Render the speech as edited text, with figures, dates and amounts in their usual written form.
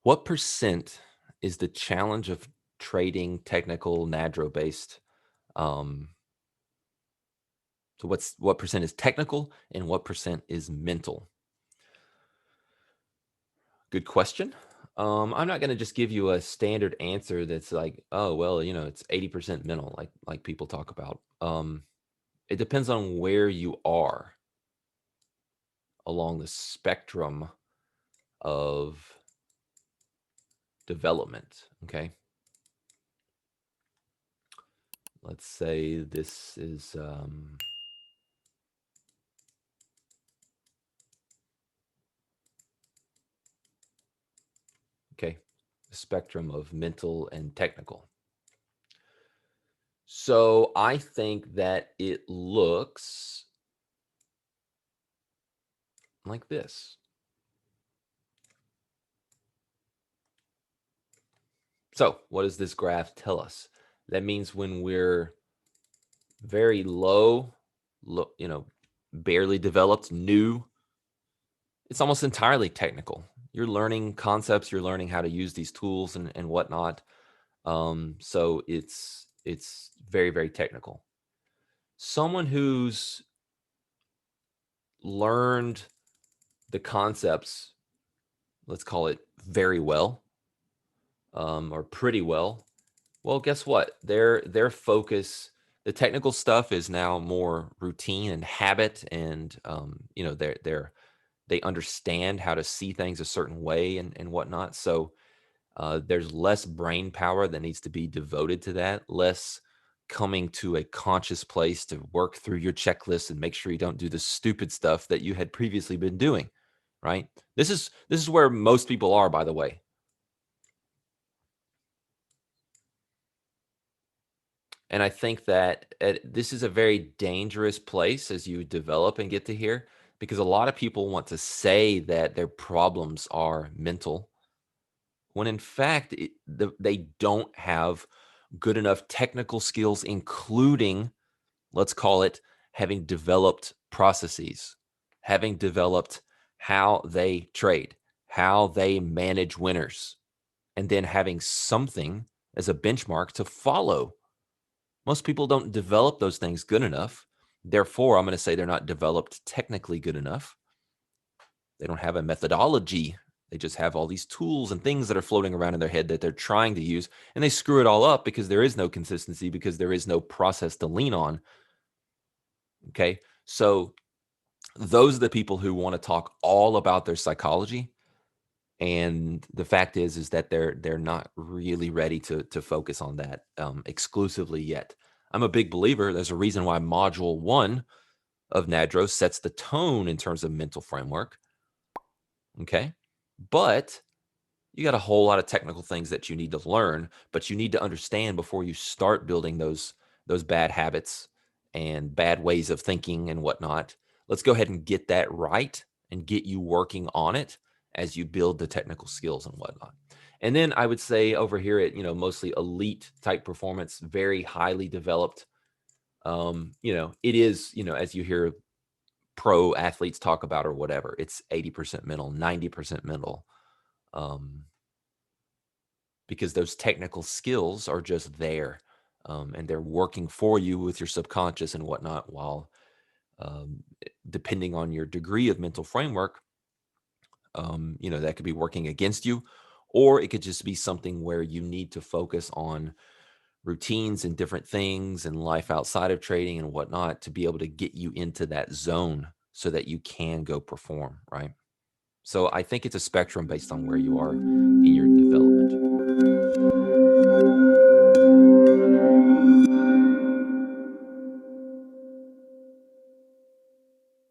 What percent is the challenge of trading technical NADRO based? Um, so what percent is technical and what percent is mental? Good question. I'm not going to just give you a standard answer that's like, oh well, it's 80% mental, like people talk about. It depends on where you are along the spectrum of development. Okay, let's say this is okay, the spectrum of mental and technical. So I think that it looks like this. So what does this graph tell us? That means when we're very low, barely developed, new, it's almost entirely technical. You're learning concepts, you're learning how to use these tools and whatnot. So it's very, very technical. Someone who's learned the concepts, let's call it very well, or pretty well. Well, guess what? Their focus, the technical stuff is now more routine and habit, and they understand how to see things a certain way and whatnot. So there's less brain power that needs to be devoted to that, less coming to a conscious place to work through your checklist and make sure you don't do the stupid stuff that you had previously been doing. Right? This is where most people are, by the way. And I think that this is a very dangerous place as you develop and get to here, because a lot of people want to say that their problems are mental when in fact they don't have good enough technical skills, including, let's call it, having developed processes, having developed how they trade, how they manage winners, and then having something as a benchmark to follow. Most people don't develop those things good enough. Therefore, I'm going to say they're not developed technically good enough. They don't have a methodology. They just have all these tools and things that are floating around in their head that they're trying to use, and they screw it all up because there is no consistency, because there is no process to lean on. Okay. So those are the people who want to talk all about their psychology. And the fact is that they're not really ready to focus on that exclusively yet. I'm a big believer. There's a reason why Module 1 of NADRO sets the tone in terms of mental framework. Okay, but you got a whole lot of technical things that you need to learn, but you need to understand before you start building those bad habits and bad ways of thinking and whatnot. Let's go ahead and get that right and get you working on it as you build the technical skills and whatnot. And then I would say over here at, mostly elite type performance, very highly developed. It is, as you hear pro athletes talk about or whatever, it's 80% mental, 90% mental. Um, because those technical skills are just there, and they're working for you with your subconscious and whatnot, while depending on your degree of mental framework, that could be working against you, or it could just be something where you need to focus on routines and different things and life outside of trading and whatnot to be able to get you into that zone so that you can go perform, right? So I think it's a spectrum based on where you are in your development.